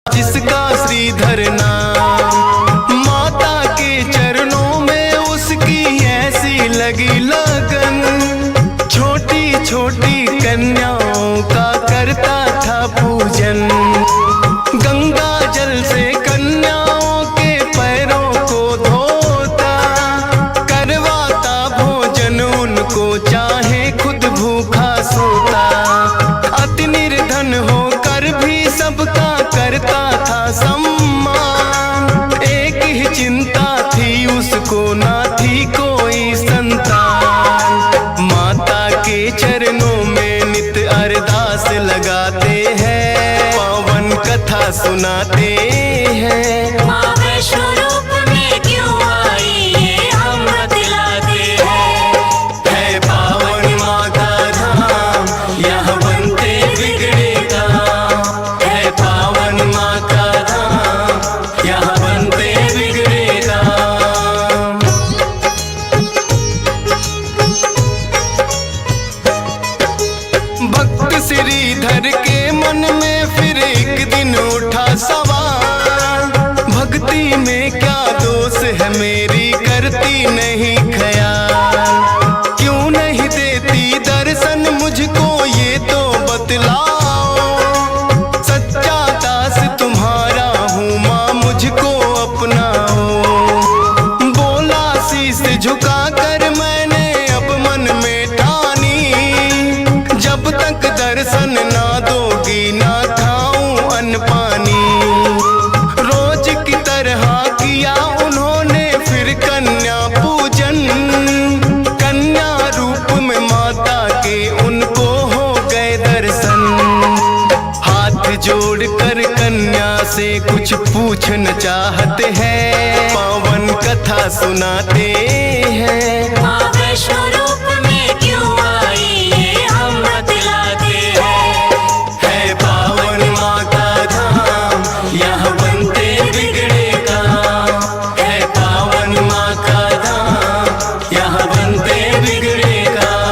जिसका श्रीधर नाम, माता के चरणों में उसकी ऐसी लगी लगन। छोटी छोटी कन्याओं का करता था पूजन, गंगा जल से कन्याओं के पैरों को धोता, करवाता भोजन उनको चाहे खुद भूखा सोता। अति निर्धन होकर भी सबका करता था सम्मान, एक ही चिंता थी उसको ना थी कोई संतान। माता के चरणों में नित अरदास लगाते हैं, पावन कथा सुनाते हैं। माँ वैष्णो रूप में क्यों आई ये हम बतलाते हैं। है पावन माँ का धाम, यहाँ बनते बिगड़े काम। है पावन माँ का धाम, यहाँ बनते बिगड़े काम। भक्त श्रीधर के मन में फिर एक दिन उठा सवाल, भक्ति में क्या दोष है मेरी करती नहीं ख्याल। क्यों नहीं देती दर्शन मुझको ये तो बतलाओ, सच्चा दास तुम्हारा हूँ माँ मुझको अपनाओ। बोला शीश झुका कर मैंने अब मन में ठानी, जब तक दर्शन ना दोगी ना खाऊं अन्न पानी। रोज की तरह किया उन्होंने फिर कन्या पूजन, कन्या रूप में माता के उनको हो गए दर्शन। हाथ जोड़कर कन्या से कुछ पूछना चाहते हैं, पावन कथा सुनाते हैं। माँ वैष्णो रूप में क्यों आई ये हम बतलाते हैं। है पावन माँ का धाम, यहाँ बनते बिगड़े काम। है पावन माँ का धाम, यहाँ बनते बिगड़े काम।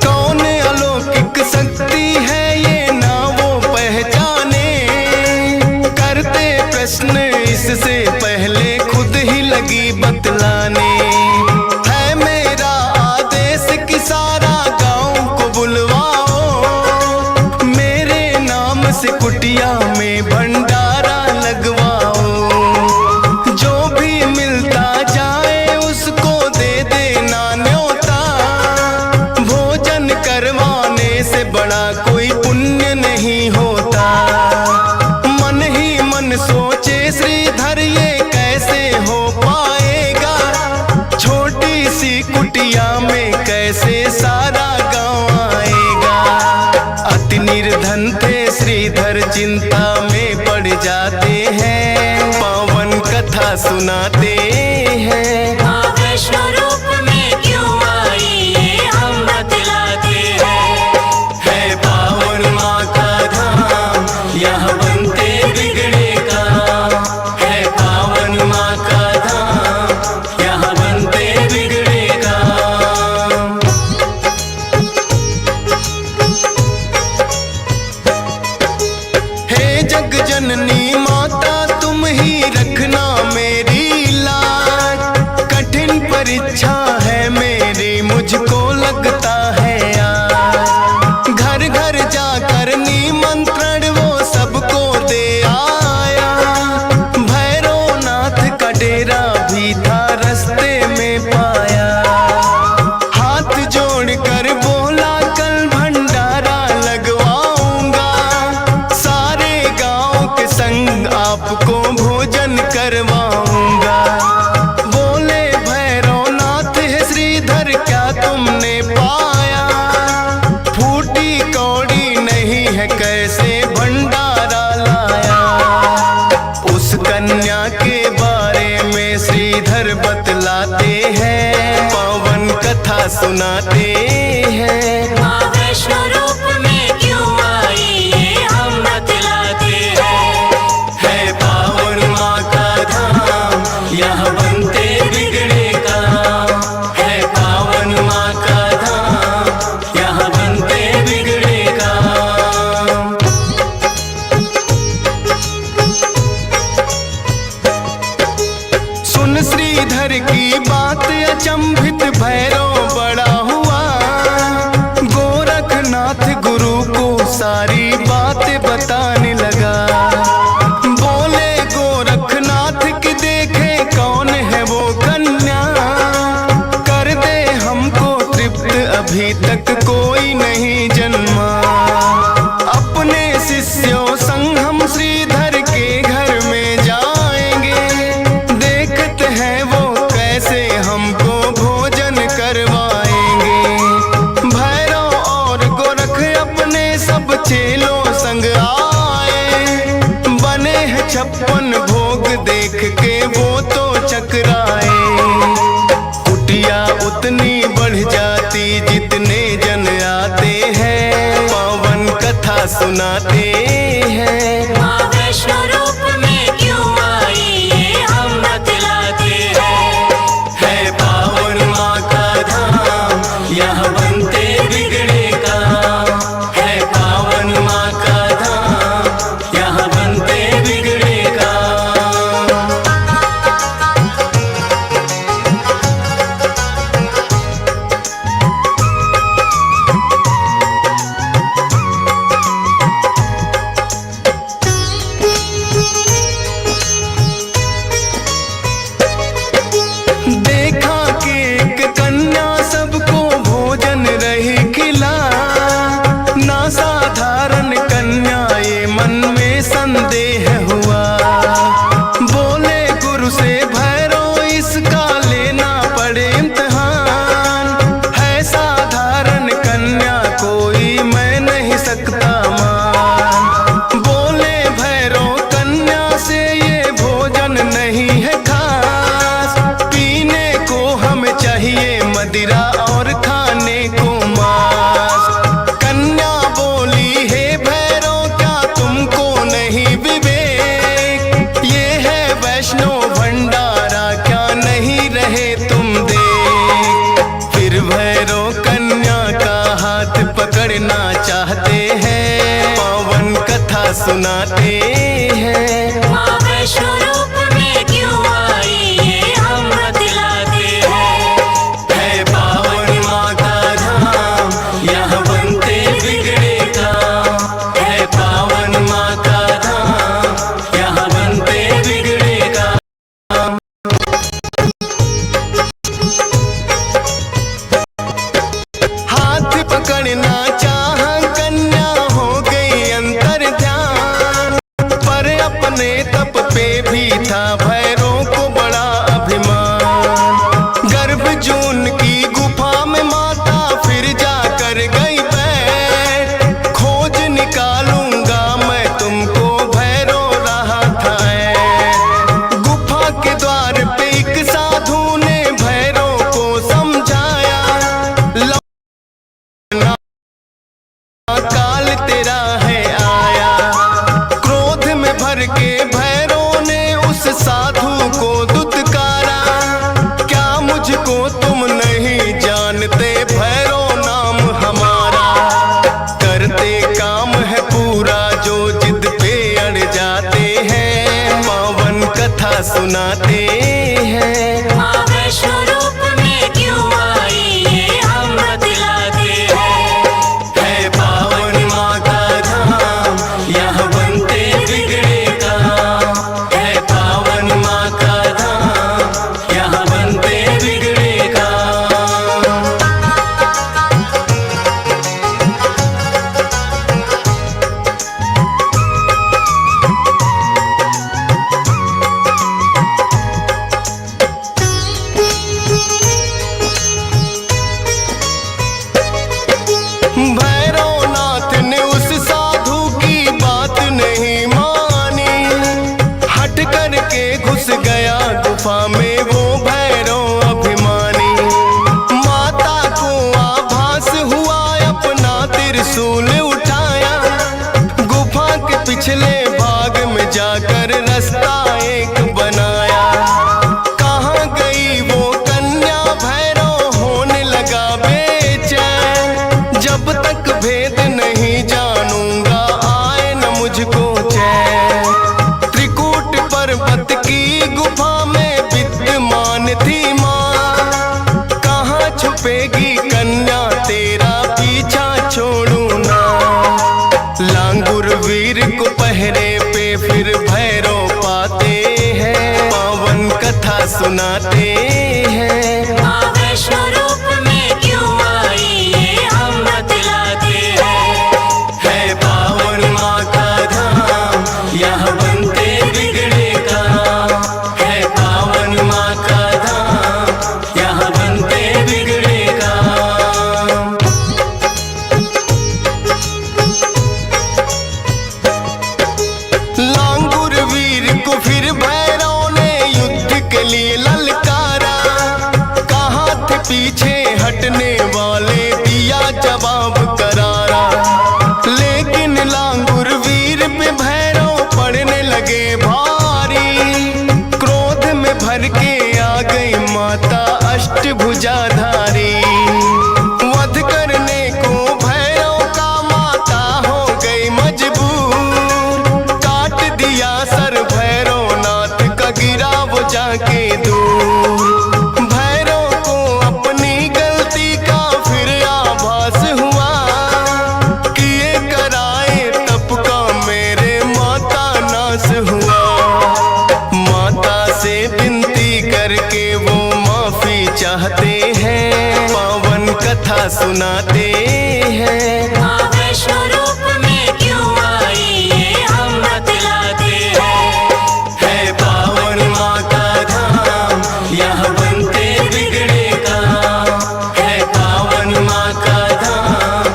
कौन अलौकिक शक्ति है ये ना वो पहचाने, करते प्रश्न इससे पहले खुद ही लगी बतलाने। है मेरा आदेश कि सारा गांव को बुलवाओ, मेरे नाम से कुटिया में भंडारा लगवाओ। जो भी मिलता जाए उसको दे देना न्योता, भोजन करवाने से बड़ा कोई पुण्य नहीं होता। मन ही मन सोचे श्रीधर ये कैसे हो पाएगा, छोटी सी कुटिया में कैसे सारा गांव आएगा। अति निर्धन थे श्रीधर चिंता में पड़ जाते हैं, पावन कथा सुनाते हैं। माँ वैष्णो रूप में क्यों आई ये हम बतलाते हैं। है पावन माँ का धाम, यहाँ बनते बिगड़े काम। है पावन माँ का धाम, यहाँ बनते बिगड़े काम। हे जग जननी माता तुम ही रखना मेरी लाज, कठिन परीक्षा है मेरी मुझको लगता है आज। घर घर जाकर निमंत्रण वो सबको दे आया, भैरवनाथ का डेरा भी था रास्ते में पाया। हाथ जोड़कर बोला कल भंडारा लगवाऊंगा, सारे गांव के संग आपको भोजन करवाऊंगा। बोले भैरवनाथ है श्रीधर क्या तुमने पाया, फूटी कौड़ी नहीं है कैसे भंडारा लाया। उस कन्या के बारे में श्रीधर बतलाते हैं, पावन कथा सुनाते हैं। माँ वैष्णो रूप में क्यों आई 56 भोग देख के वो तो चकराए। कुटिया उतनी बढ़ जाती जितने जन आते हैं, पावन कथा सुनाते हैं। माँ वैष्णो रूप में क्यों आई ये हम बतलाते हैं। है पावन माँ का धाम, यहाँ बनते बिगड़े काम। है पावन माँ का धाम, यहाँ बनते बिगड़े काम। देखा कि एक कन्या सबको भोजन रही खिला, ना साधारण कन्या ये मन में संदेह हुआ। बोले गुरु से भैरव इसका लेना पड़े इम्तिहान। है साधारण कन्या कोई मैं नहीं सकता मान। बोले भैरव कन्या से ये भोजन नहीं है खास, पीने को हमें चाहिए मदिरा और खाने को मांस। कन्या बोली हे भैरव क्या तुमको नहीं विवेक, ये है वैष्णो भंडारा क्या नहीं रहे तुम देख। फिर भैरव कन्या का हाथ पकड़ना चाहते हैं, पावन कथा सुनाते हैं। माँ वैष्णो रूप में क्यों आई ये हम बतलाते हैं। है पावन माँ का धाम, यहाँ बनते बिगड़े काम। है पावन माँ का धाम, यहाँ बनते बिगड़े काम। हाथ पकड़ना चाह कन्या हो गई अंतर ध्यान, पर अपने तप पे भी था भैरव को बड़ा अभिमान। गर्भ जून की गुफा में माता फिर जाकर गई बैठ, खोज निकालूंगा मैं तुमको भैरव रहा था ऐठ। गुफा के द्वार पे एक साधु ने भैरव को समझाया, लौटना काल तेरा है आया। क्रोध में भर के भैरव ने उस साधु को दुत्कारा, क्या मुझको तुम नहीं जानते भैरव नाम हमारा। करते काम है पूरा जो जिद पे अड़ जाते हैं, पावन कथा सुनाते हैं। माँ वैष्णो रूप में क्यों आई ये हम बतलाते हैं। है पावन माँ का धाम, यहाँ बनते बिगड़े काम। है पावन माँ का धाम, यहाँ बनते बिगड़े काम। भैरवनाथ ने उस साधु की बात नहीं मानी, हट करके घुस गया गुफा में वो भैरव अभिमानी। माता को आभास हुआ अपना त्रिशूल उठाया, गुफा के पिछले भाग में जाकर रास्ता एक बनाया। कहाँ गई वो कन्या भैरव होने लगा बेचैन, जब तक भेद नहीं जानूंगा आए न मुझको चैन। त्रिकूट पर्वत की गुफा में विद्यमान थी माँ, कहाँ छुपेगी कन्या तेरा पीछा छोड़ू ना। लांगुर वीर को पहरे पे फिर भैरव पाते हैं, पावन कथा सुनाते हैं। माँ वैष्णो रूप में क्यों आई ये हम बतलाते हैं। है पावन माँ का धाम, यहाँ बनते बिगड़े काम। है पावन माँ का धाम, यहाँ बनते बिगड़े काम। लांगुर वीर कथा सुनाते हैं। माँ वैष्णो रूप में क्यों आई ये हम बतलाते हैं। है पावन माँ का धाम, यहाँ बनते बिगड़े काम। है पावन माँ का धाम,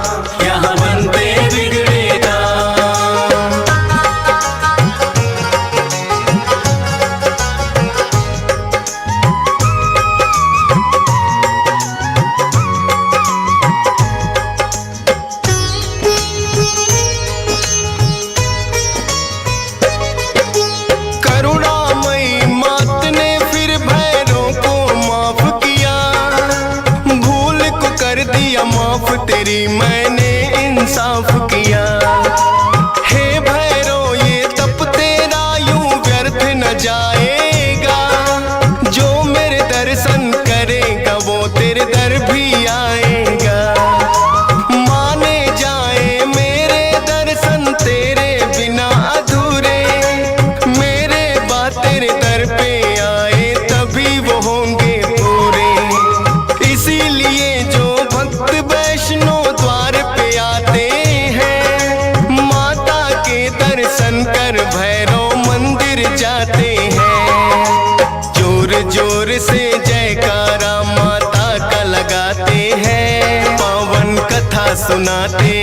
यहाँ बनते बिगड़े काम। करुणामयी मात ने फिर भैरों को माफ किया, भूल को कर दिया माफ, तेरी मैंने इंसाफ किया। हे भैरो ये तप तेरा यूं व्यर्थ न जाएगा, जो मेरे दर्शन करेगा वो तेरे दर भी आएगा। माने जाए मेरे दर्शन तेरे बिना अधूरे, मेरे बाद तेरे दर पे आए तभी वो होंगे पूरे। इसीलिए जो भक्त वैष्णो द्वार पे आते हैं, माता के दर्शन कर भैरव मंदिर जाते हैं। जोर जोर से जयकारा माता का लगाते हैं, पावन कथा सुनाते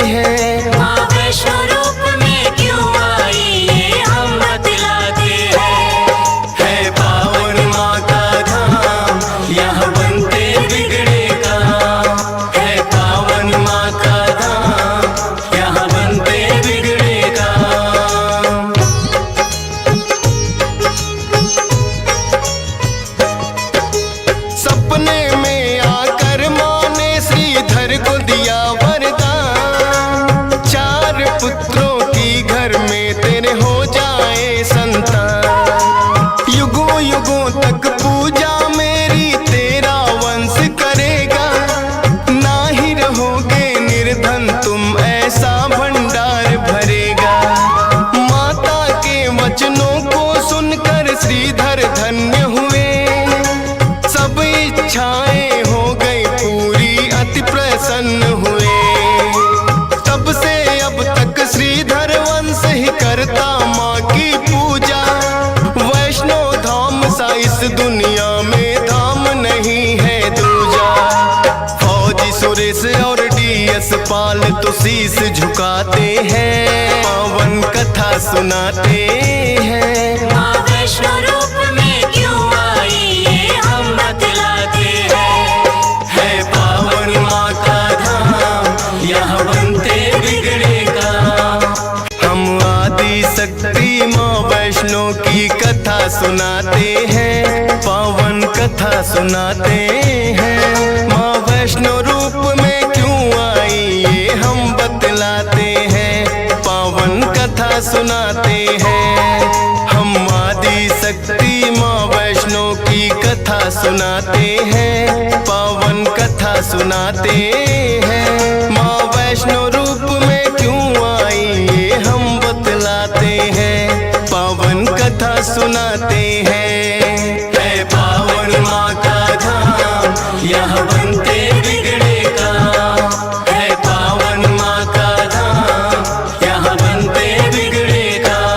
हैं। माँ वैष्णो रूप में क्यों आई ये हम बतलाते हैं। है पावन माँ का धाम, यहाँ बनते बिगड़े काम। है पावन माँ का धाम, यहाँ बनते बिगड़े काम। सपने में आकर माँ ने श्रीधर को दिया वरदान, 4 पुत्रों की घर में तेरे हो जाए संतान। युगों युगों तक पूजा मेरी तेरा वंश करेगा, ना ही रहोगे निर्धन तुम ऐसा भंडार भरेगा। माता के वचनों को सुनकर श्रीधर धन्य हुए, सब इच्छाएं हो गई पूरी, अति प्रसन्न हुए। तब से अब तक श्रीधर वंश ही करता माँ की पूजा, वैष्णो धाम सा इस दुनिया में धाम नहीं है दूजा। फौजी सुरेश और डीएस पाल तो शीश झुकाते हैं, पावन कथा सुनाते हैं। माँ वैष्णो रूप में क्यों आई ये हम बतलाते हैं। है पावन माँ का धाम, यहाँ बनते बिगड़े काम। हम आदि शक्ति माँ वैष्णो की कथा सुनाते हैं, पावन कथा सुनाते हैं। माँ वैष्णो रूप में क्यों आई ये हम बतलाते हैं, पावन कथा सुनाते हैं। हम आदि शक्ति माँ वैष्णो की कथा सुनाते हैं, पावन कथा सुनाते हैं। माँ वैष्णो रूप में क्यों आई ये हम बतलाते हैं, पावन कथा सुनाते हैं। है पावन माँ का धाम, यहाँ बनते बिगड़े काम। है पावन माँ का धाम, यहाँ बनते बिगड़े काम।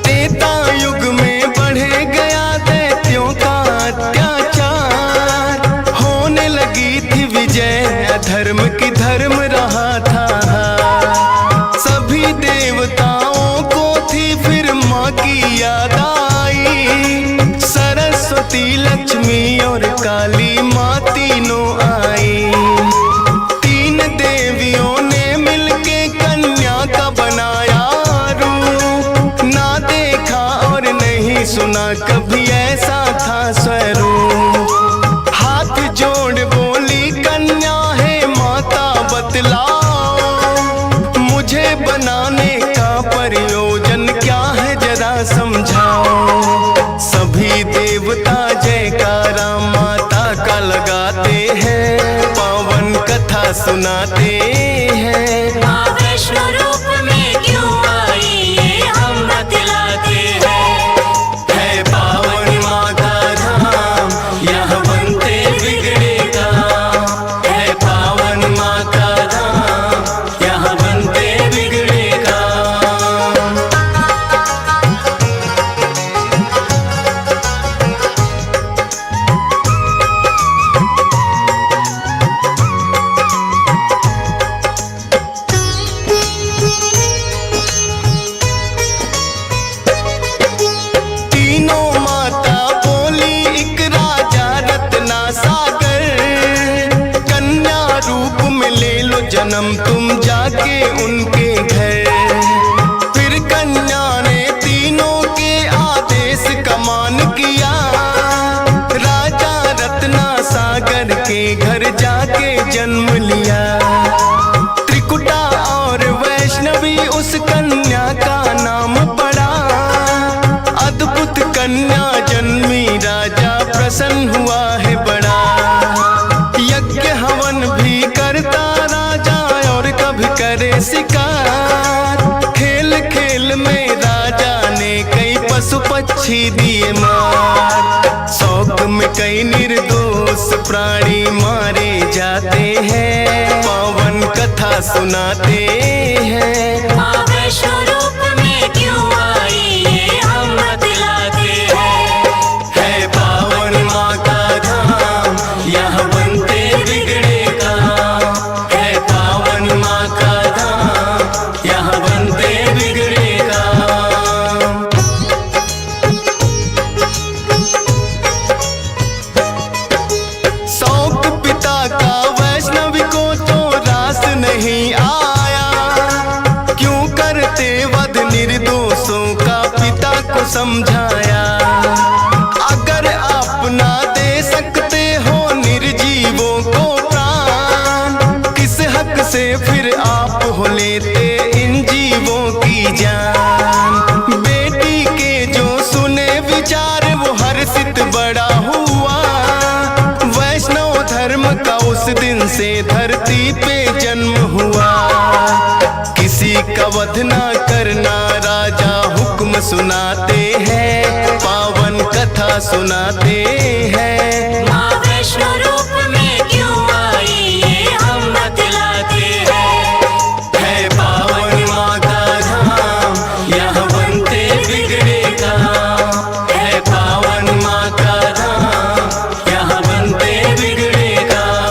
त्रेता युग में बढ़े गया दैत्यों का अत्याचार, होने लगी थी विजय, अधर्म की धर्म रहा था हार। सभी देवताओं को थी फिर माँ की याद आई, सरस्वती लक्ष्मी और काली माँ तीनों आई। 3 देवियों ने मिलके कन्या का बनाया रूप, ना देखा और नहीं सुना कभी ऐसा था स्वरूप। हाथ जोड़ बोली कन्या है माता बतलाओ, मुझे बनाने का प्रयोजन क्या है जरा समझाओ। सभी देवता जयकारा माता सुनाते हैं। माँ वैष्णो रूप में क्यों आई ये हम बतलाते हैं। है पावन माँ का धाम, यहाँ बनते बिगड़े काम। है पावन माँ का धाम, यहाँ बनते बिगड़े काम। तीनों माता बोली एक राजा रत्ना सागर, कन्या रूप में ले लो जन्म तुम जाके उनके घर। फिर कन्या ने तीनों के आदेश का मान किया, राजा रत्ना सागर के घर जाके जन्म लिया। त्रिकुटा और वैष्णवी उस कन्या का नाम पड़ा, अद्भुत कन्या जन्मी राजा प्रसन्न हुआ है बड़ा। यज्ञ हवन भी करता राजा और कभी करे शिकार, खेल खेल में राजा ने कई पशु पक्षी दिए मार। शौक में कई निर्दोष प्राणी मारे जाते हैं, पावन कथा सुनाते हैं। माँ वैष्णो रूप में क्यों आई ये हम बतलाते हैं। है पावन माँ का धाम, यहाँ बनते बिगड़े काम। है पावन माँ का धाम, यहाँ बनते बिगड़े काम। शौक पिता का वैष्णवी को तो रास नहीं आया, क्यों करते वध निर्दोषों का पिता को समझाया। अगर आप ना दे सकते हो निर्जीवों को प्राण, किस हक से फिर आप हो लेते इन जीवों की जान। बेटी के जो सुने विचार वो हर्षित बड़ा हुआ, वैष्णव धर्म का उस दिन से धरती पे जन्म हुआ। किसी का वध ना करना राजा हुक्म सुनाते हैं, पावन कथा सुनाते हैं। माँ वैष्णो रूप में क्यों आई ये हम बतलाते हैं। है पावन माँ का धाम, यहाँ बनते बिगड़े काम। है पावन माँ का धाम, यहाँ बनते बिगड़े काम।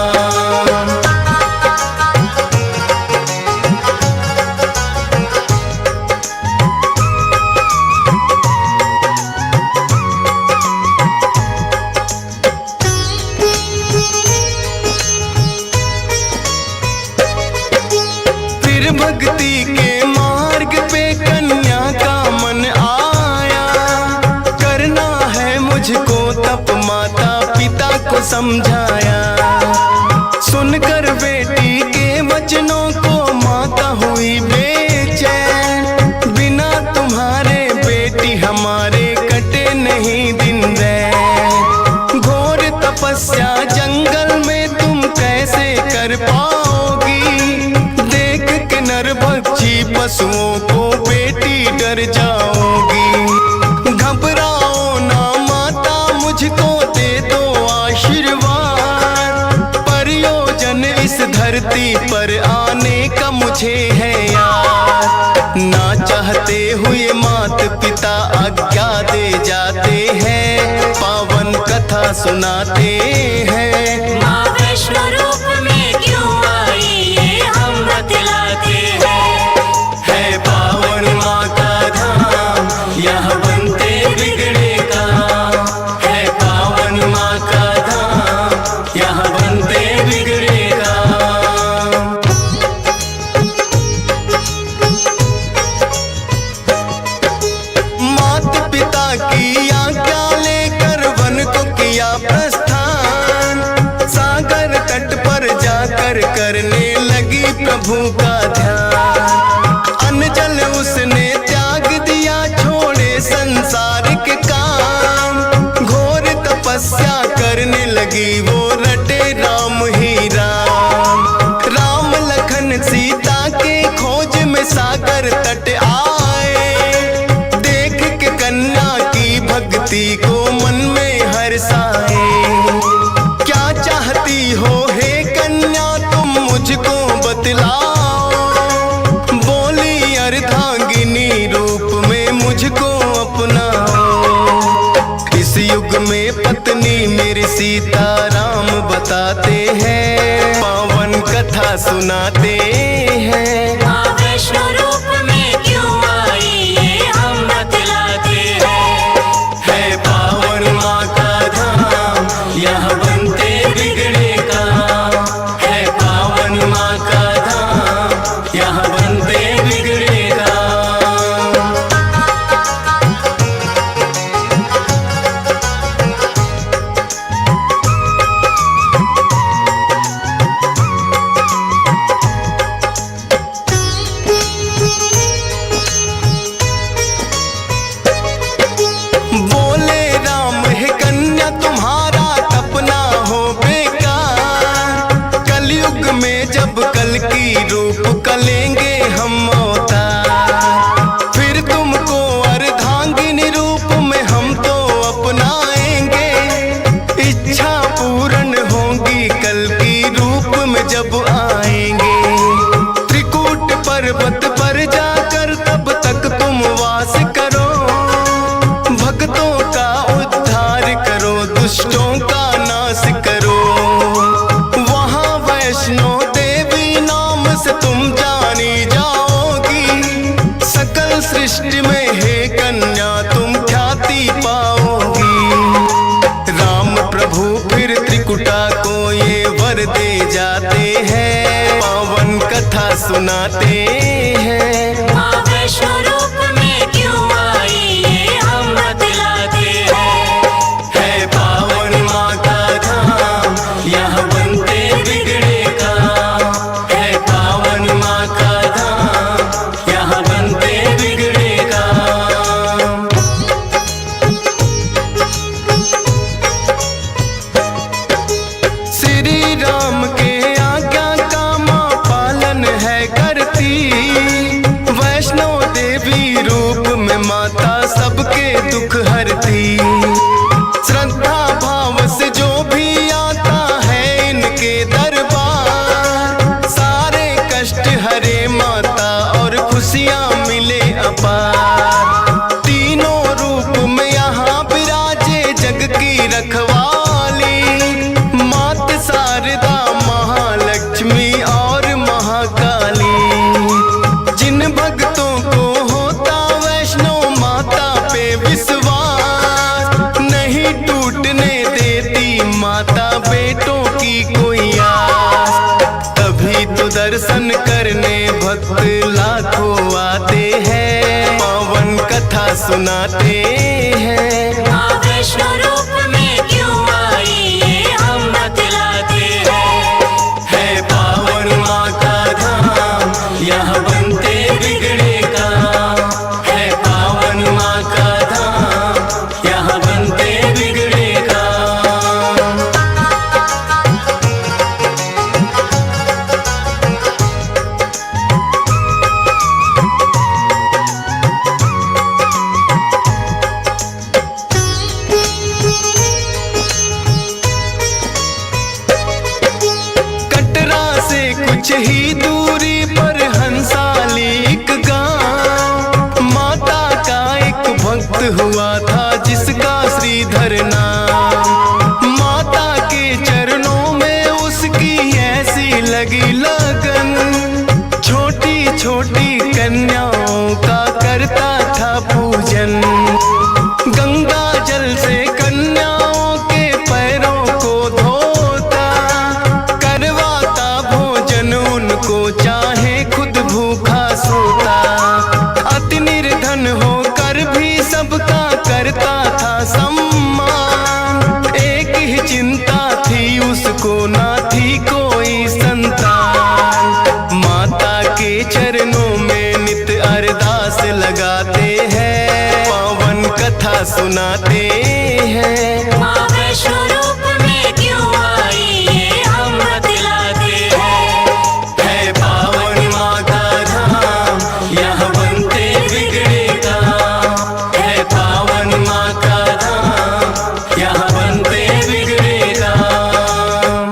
फिर भक्ति के मार्ग पे कन्या का मन आया, करना है मुझको तप माता पिता को समझाया। सुनकर बेटी के वचनों को माता हुई बेचैन, बिना तुम्हारे बेटी हमारे कटे नहीं दिन रैन। घोर तपस्या जंगल में तुम कैसे कर पाओगी, देख के नरभक्षी पशुओं को बेटी डर जाओगी। घबराओ ना माता मुझको दे दो आशीर्वाद, प्रयोजन इस धरती पर आने का मुझे है याद। ना चाहते हुए मात पिता आज्ञा दे जाते हैं, पावन कथा सुनाते हैं। माँ वैष्णो रूप में क्यों आई ये हम बतलाते हैं। है पावन माँ का धाम, यहाँ बनते बिगड़े काम। है पावन माँ का धाम, यहाँ बनते बिगड़े काम। मात पिता की आज्ञा लेकर वन को किया प्रस्थान, सागर तट पर जाकर करने लगी प्रभु का ध्यान। अनजल उसने त्याग दिया, छोड़े संसार के काम। घोर तपस्या करने लगी वो, रटे राम ही राम। राम बतलाओ। बोली अर्धांगिनी रूप में मुझको अपनाओ। इस युग में पत्नी मेरी सीता राम बताते हैं, पावन कथा सुनाते हैं। माँ वैष्णो रूप में क्यों आई ये हम बतलाते हैं। है पावन माँ का धाम, यहाँ बनते बिगड़े काम। है पावन माँ का धाम, यहाँ बनते बिगड़े काम। बोले राम है कन्या तुम्हारा तपना हो बेकार। कलयुग में जब कल की रूप कलेंगे हम अवतार, फिर तुमको अर्धांगिनी रूप में हम तो अपनाएंगे। इच्छा पूर्ण होगी कल की रूप में जब आएंगे। त्रिकूट पर्वत पर जाकर तब तक तुम वास करो। भक्तों का उद्धार करो, दुष्टों का नाश करो। वहाँ वैष्णो देवी नाम से तुम जानी जाओगी। सकल सृष्टि में हे कन्या तुम ख्याति पाओगी। राम प्रभु फिर त्रिकुटा को ये वर दे जाते हैं, पावन कथा सुनाते हैं। माँ वैष्णो रूप में क्यों आई ये हम बतलाते हैं। है पावन माँ का धाम, यहाँ बनते बिगड़े काम। है पावन माँ का धाम, यहाँ बनते बिगड़े काम। श्री राम के आज्ञा का माँ पालन है करती। वैष्णो देवी रूप में माता सबके दुख हरती। श्रद्धा भाव से जो भी आता है इनके दरबार, सारे कष्ट हरे माता और खुशियाँ मिले अपार। तीनों रूप में यहाँ विराजे जग की रखवाली। मात शारदा महालक्ष्मी और महाकाली। जिन भक्तों को होता वैष्णो माता पे विश्वास, नहीं टूटने देती माता बेटों की कोई आस। तभी तो दर्शन करने भक्त लाखों आते हैं, पावन कथा सुनाते हैं। माँ वैष्णो रूप में क्यों आई ये हम बतलाते हैं। है पावन माँ का धाम, यहाँ बनते बिगड़े काम। है पावन माँ का धाम, यहाँ बनते बिगड़े काम। कटरा से कुछ ही दूरी पर हंसाली एक गांव। माता का एक भक्त हुआ था जिसका श्रीधर नाम। माता के चरणों में उसकी ऐसी लगी लगन, छोटी छोटी कन्याओं का करता था पूजन। गंगा जल से कन्याओं के पैरों को धोता, करवाता भोजन उनको चाहे खुद भूखा सोता। अति निर्धन होकर भी सबका करता था सम्मान। एक ही चिंता थी उसको, ना थी कोई संतान। माता के चरणों में नित अरदास लगाते हैं, पावन कथा सुनाते हैं। माँ वैष्णो रूप में क्यों आई ये हम बतलाते हैं। है पावन माँ का धाम, यहाँ बनते बिगड़े काम। है पावन माँ का धाम, यहाँ बनते बिगड़े काम।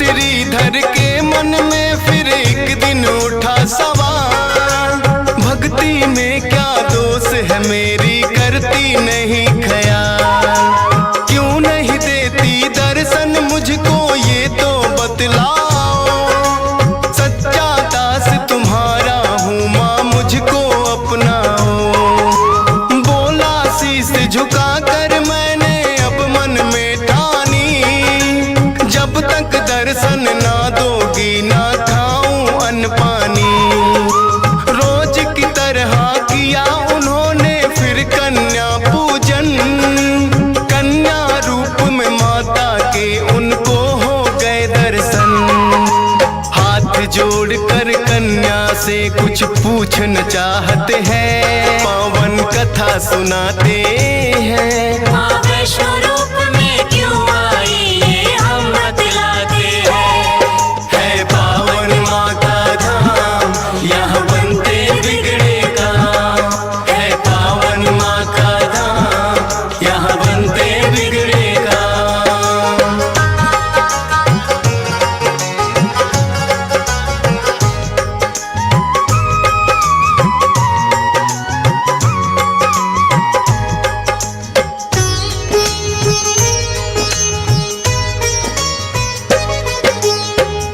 श्रीधर के मन में फिर एक दिन उठा सवाल, भक्ति में क्या दोष है मेरी, करती नहीं ख्याल, क्यों नहीं देती दर्शन मुझको ये तो बतलाओ, सच्चा दास तुम्हारा हूँ माँ मुझको अपनाओ। बोला शीश झुका कर मैंने अब मन में ठानी, जब तक दर्शन ना दोगी ना खाऊं अन्न पानी। रोज की तरह किया उन्होंने फिर कन्या पूजन, कन्या रूप में माता के उनको हो गए दर्शन। हाथ जोड़कर कन्या से कुछ पूछना चाहते हैं, पावन कथा सुनाते हैं। माँ वैष्णो रूप में क्यों आई ये हम बतलाते हैं। है पावन माँ का धाम, यहाँ बनते बिगड़े काम, है पावन माँ का धाम, यहाँ बनते बिगड़े काम।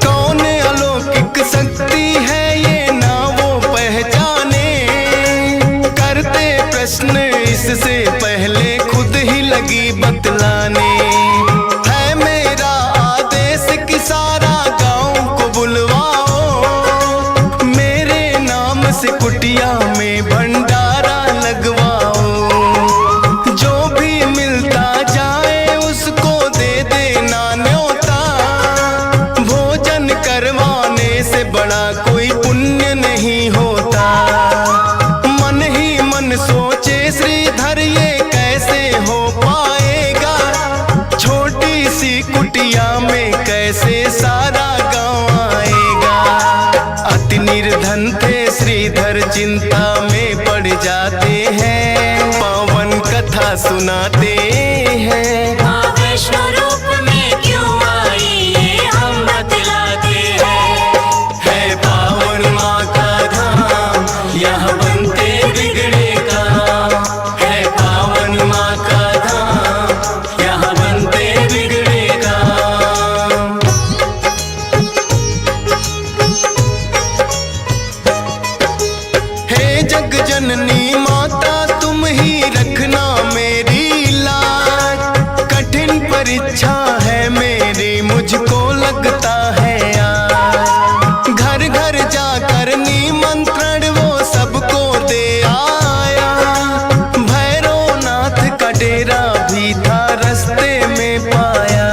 कौन अलौकिक शक्ति है ये ना वो पहचाने, करते प्रश्न इससे पहले खुद ही लगी बतलाने। है मेरा आदेश कि सारा गांव को बुलवाओ, मेरे नाम से कुटिया में भंडारा लगवाओ, जो भी मिलता जाए उसको दे देना न्योता, भोजन करवाने से बड़ा कोई पुण्य नहीं होता। मन ही मन सोचे श्रीधर ये कैसे हो पाएगा, छोटी सी कुटिया में कैसे सारा गांव आएगा। अति निर्धन थे श्रीधर चिंता में पड़ जाते हैं, पावन कथा सुनाते हैं। माँ वैष्णो रूप में क्यों आई ये हम बतलाते हैं। है पावन माँ का धाम, यहाँ बनते बिगड़े काम, है पावन माँ का धाम, यहाँ बनते बिगड़े काम। हे जग जननी माता तुम ही रखना मेरी लाज, कठिन परीक्षा है मेरी मुझको लगता है आज। घर घर जाकर निमंत्रण वो सबको दे आया, भैरवनाथ का डेरा भी था रास्ते में पाया।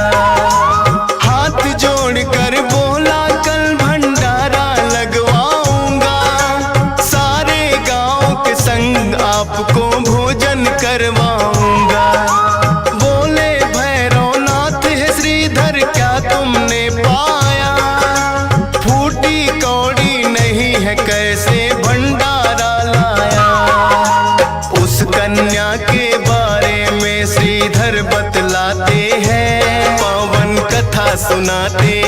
हाथ जोड़कर बोला कल भंडारा लगवाऊंगा, सारे गांव के संग आपको भोजन करवाऊंगा। बोले भैरवनाथ है श्रीधर क्या तुमने पाया, फूटी कौड़ी नहीं है कैसे भंडारा लाया। उस कन्या के बारे में श्रीधर बतलाते हैं, पावन कथा सुनाते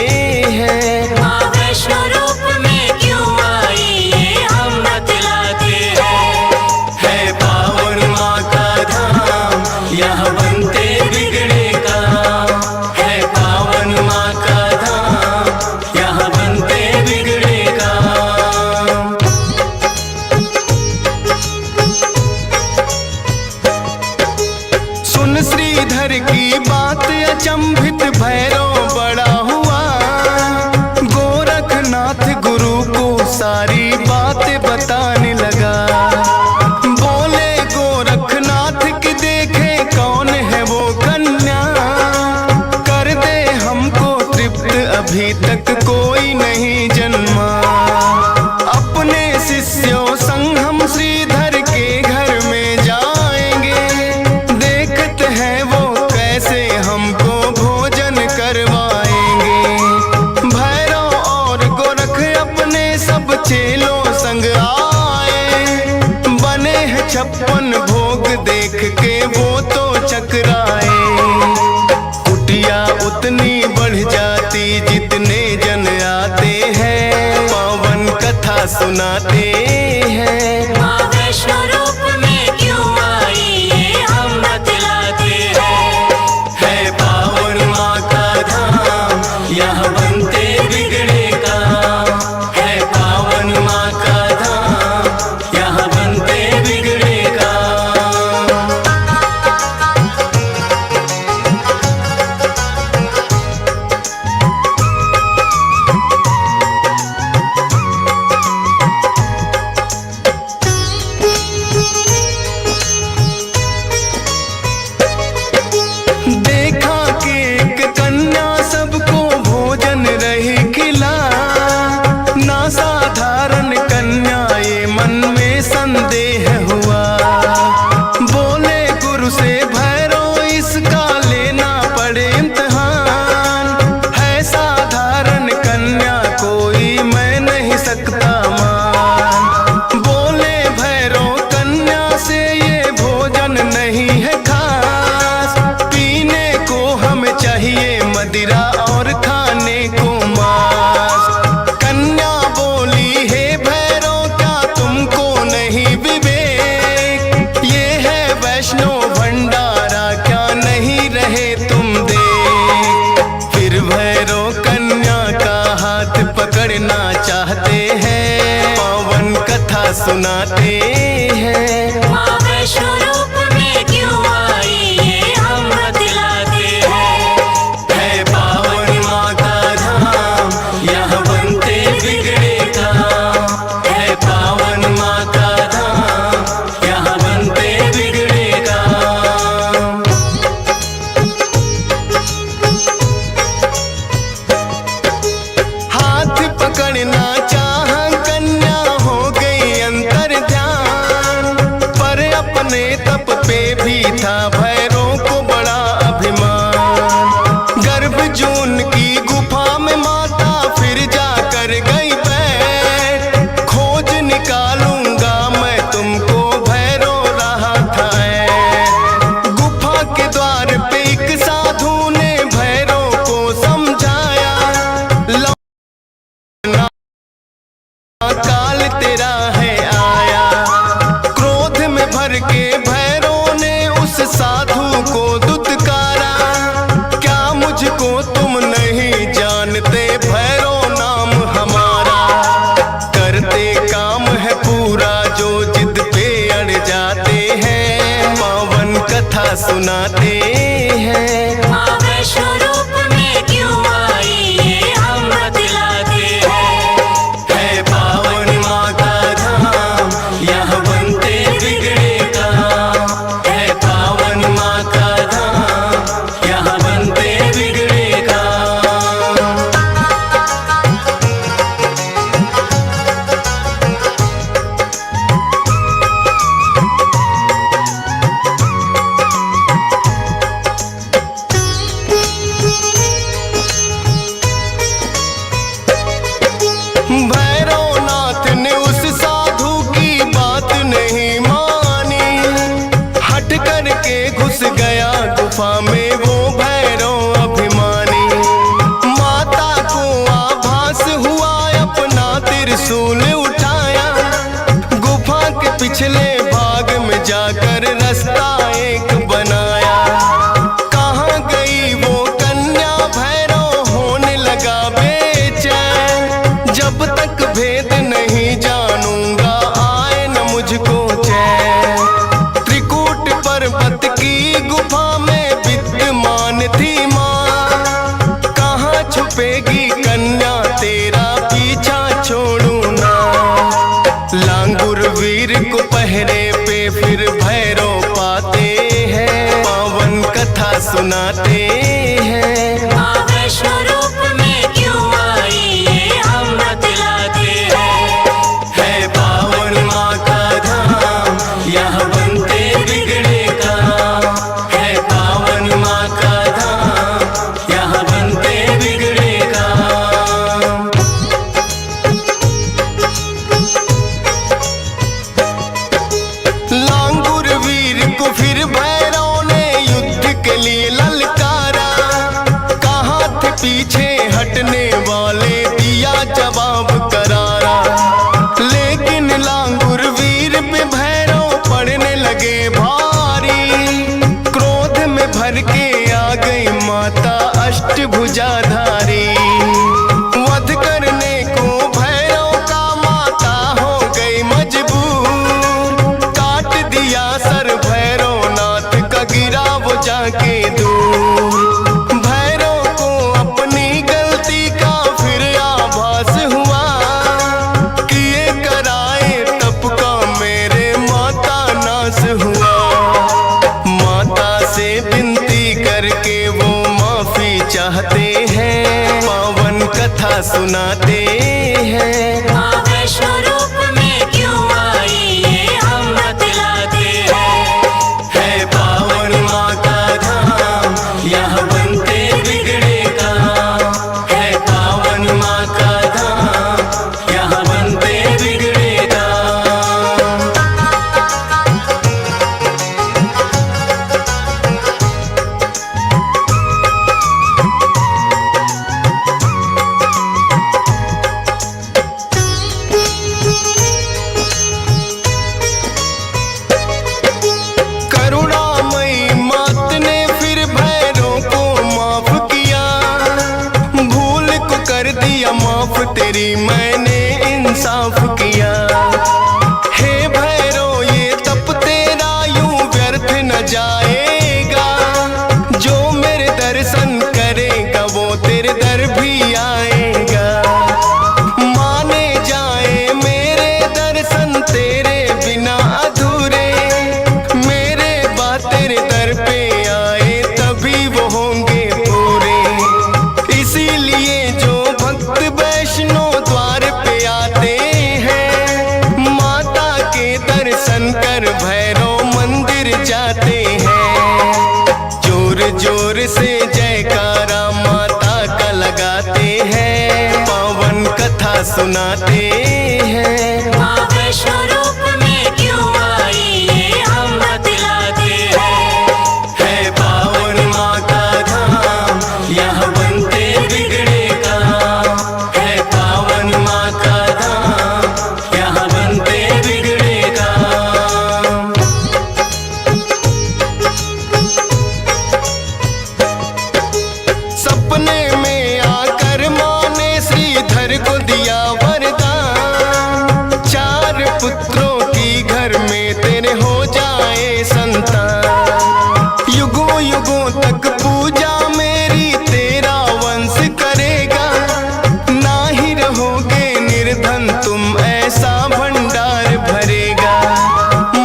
हैं। माँ वैष्णो रूप में क्यों आई ये हम बतलाते हैं। है पावन माँ का धाम, यहाँ बनते बिगड़े काम, है पावन माँ का धाम, यहाँ बनते बिगड़े काम। सुन श्रीधर की बात अचंभित भैरव बड़ा हुआ, गोरखनाथ गुरु को सारी बातें बताने लगा। बोले गोरखनाथ की देखे कौन है वो कन्या, कर दे हमको तृप्त अभी तक कोई नहीं जन्मा। अपने शिष्यों संग हम श्रीधर के घर में जाएंगे, देखते हैं वो कैसे हमको भोजन करवाएंगे। भैरव और गोरख अपने सब चेलों संग आए, बने हैं 56 भोग देख के वो तो चकराए। कुटिया उतनी बढ़ जाती जितनी सुनाते हैं। माँ वैष्णो रूप में क्यों आई ये हम बतलाते हैं। है पावन माँ का धाम, यहाँ बनते बिगड़े काम। है पावन माँ का धाम, यहाँ बनते बिगड़े काम। देखा कि एक कन्या सबको भोजन रही खिला, ना साधारण कन्या ये मन में संदेह हुआ। बोले गुरु से भैरव इसका लेना पड़े इम्तिहान। है साधारण कन्या कोई मैं नहीं सकता मान। बोले भैरव कन्या से ये भोजन नहीं है खास। पीने को हमें चाहिए मदिरा और खाने को मांस। कन्या बोली हे भैरव क्या तुमको नहीं विवेक। ये है वैष्णो भंडारा क्या नहीं रहे तुम देख। फिर भैरव कन्या का हाथ पकड़ना चाहते हैं, पावन कथा सुनाते हैं। माँ वैष्णो रूप में क्यों आई ये हम बतलाते हैं। है पावन माँ का धाम, यहाँ बनते बिगड़े काम। है पावन माँ का धाम, यहाँ बनते बिगड़े काम। हाथ पकड़ना चाह कन्या हो गई अंतर ध्यान। पर अपने तप पे भी था भैरव को बड़ा अभिमान। गर्भ जून की गुफा में माता फिर जाकर गई बैठ। खोज निकालूंगा मैं तुमको भैरव रहा था ऐठ। गुफा के द्वार पे एक साधु ने भैरव को समझाया, काल तेरा है आया। क्रोध में भर के भैरव ने उस साधु को दुत्कारा। क्या मुझको तुम नहीं जानते भैरव नाम हमारा। करते काम है पूरा जो जिद पे अड़ जाते हैं, पावन कथा सुनाते हैं। माँ वैष्णो रूप में क्यों आई ये हम बतलाते हैं। है पावन माँ का धाम, यहाँ बनते बिगड़े काम। है पावन माँ का धाम, यहाँ बनते बिगड़े काम। भैरवनाथ ने उस साधु की बात नहीं मानी। हट करके घुस गया गुफा में वो भैरव अभिमानी। माता को आभास हुआ अपना त्रिशूल उठाया। गुफा के पिछले भाग में जाकर रास्ता एक बनाया। कहाँ गई वो कन्या भैरव होने लगा बेचैन। जब तक भेद नहीं जानूंगा आए न मुझको चैन। त्रिकूट पर्वत की गुफा में विद्यमान थी माँ। कहाँ छुपेगी कन्या तेरा पीछा छोड़ू ना। लांगुर वीर को पहरे पे फिर भैरव पा भुजाधारी। वध करने को भैरव का माता हो गई मजबूर। काट दिया सर भैरव नाथ का, गिरा वो जाके दूर। भैरव को अपनी गलती का फिर आभास हुआ, किए कराए तप का मेरे माता नाश हुआ। माता से विनती करके वो माफी चाहते हैं, पावन कथा सुनाते हैं। माँ वैष्णो रूप में क्यों आई ये हम बतलाते हैं। है पावन माँ का धाम, यहाँ बनते बिगड़े काम। है पावन माँ का धाम, यहाँ बनते बिगड़े काम। करुणामयी मात ने फिर भैरव को माफ किया। भूल को कर दिया माफ, तेरी मैंने इंसाफ किया। हे भैरव ये तप तेरा यूं व्यर्थ न जाएगा। जो मेरे दर्शन करेगा वो तेरे दर भी आएगा। माने जाए मेरे दर्शन तेरे बिना अधूरे। मेरे बात तेरे दर पे आए तभी वो होंगे पूरे। इसीलिए जो भक्त वैष्णो द्वार पे आते हैं, माता के दर्शन कर भैरव मंदिर जाते हैं। जोर जोर से जयकारा माता का लगाते हैं, पावन कथा सुनाते हैं। माँ वैष्णो रूप में क्यों आई ये हम बतलाते हैं। है पावन माँ का धाम, यहाँ बनते बिगड़े काम। है पावन माँ का धाम, यहाँ बनते बिगड़े काम। सपने में आकर माँ ने श्रीधर को दिया वरदान। 4 पुत्रों की घर में तेरे हो जाए संतान। युगों युगों तक पूजा मेरी तेरा वंश करेगा। ना ही रहोगे निर्धन तुम, ऐसा भंडार भरेगा।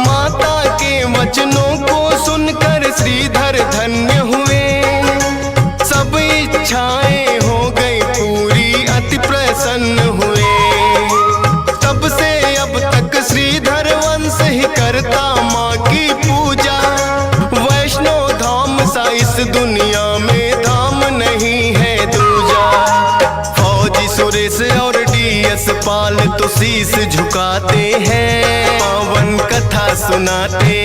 माता के वचनों को सुनकर श्रीधर धन्य हुए। सब इच्छाएं हो गई पूरी, अति प्रसन्न हुए। तब से अब तक श्रीधर वंश ही करता माँ की पूजा। वैष्णो धाम सा इस दुनिया में धाम नहीं है दूजा। फौजी सुरेश और डीएस पाल तो शीश झुकाते हैं, पावन कथा सुनाते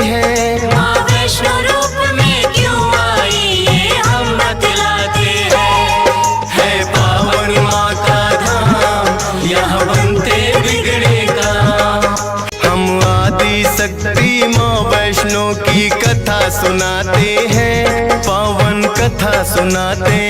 हैं। माँ वैष्णो रूप में क्यों आई ये हम बतलाते हैं। है पावन माँ का धाम, यहाँ बनते बिगड़े काम। हम आदि शक्ति माँ वैष्णो की कथा सुनाते हैं, पावन कथा सुनाते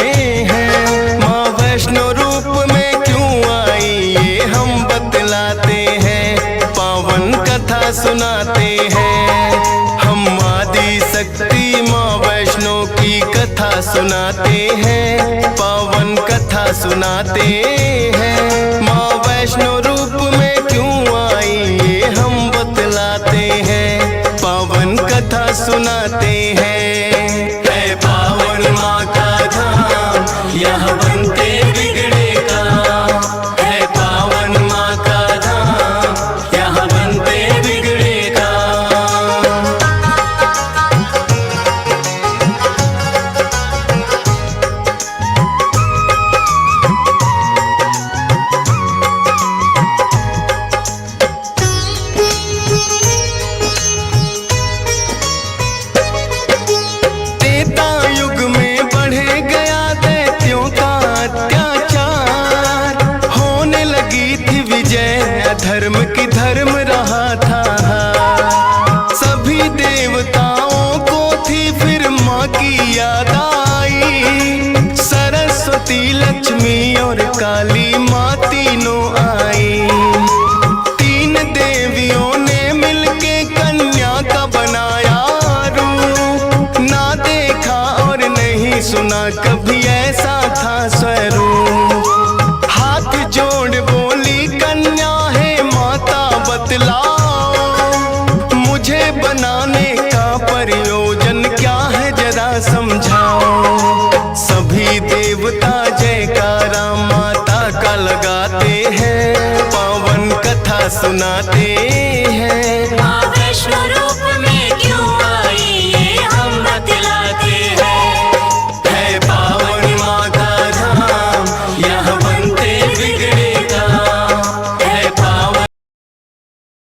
हैं। माँ वैष्णो रूप में क्यों आई ये हम बतलाते हैं, पावन कथा सुनाते हैं। हम आदि शक्ति माँ वैष्णो की कथा सुनाते हैं, पावन कथा सुनाते हैं। माँ वैष्णो रूप में क्यों आई ये हम बतलाते हैं, पावन कथा सुनाते हैं। है पावन माँ का धाम, यहाँ बनते बिगड़े काम। है पावन माँ का धाम, यहाँ बनते बिगड़े काम। कभी ऐसा था स्वरूप। हाथ जोड़ बोली कन्या, हे माता बतलाओ, मुझे बनाने का प्रयोजन क्या है जरा समझाओ। सभी देवता जयकारा माता का लगाते हैं, पावन कथा सुनाते हैं। माँ वैष्णो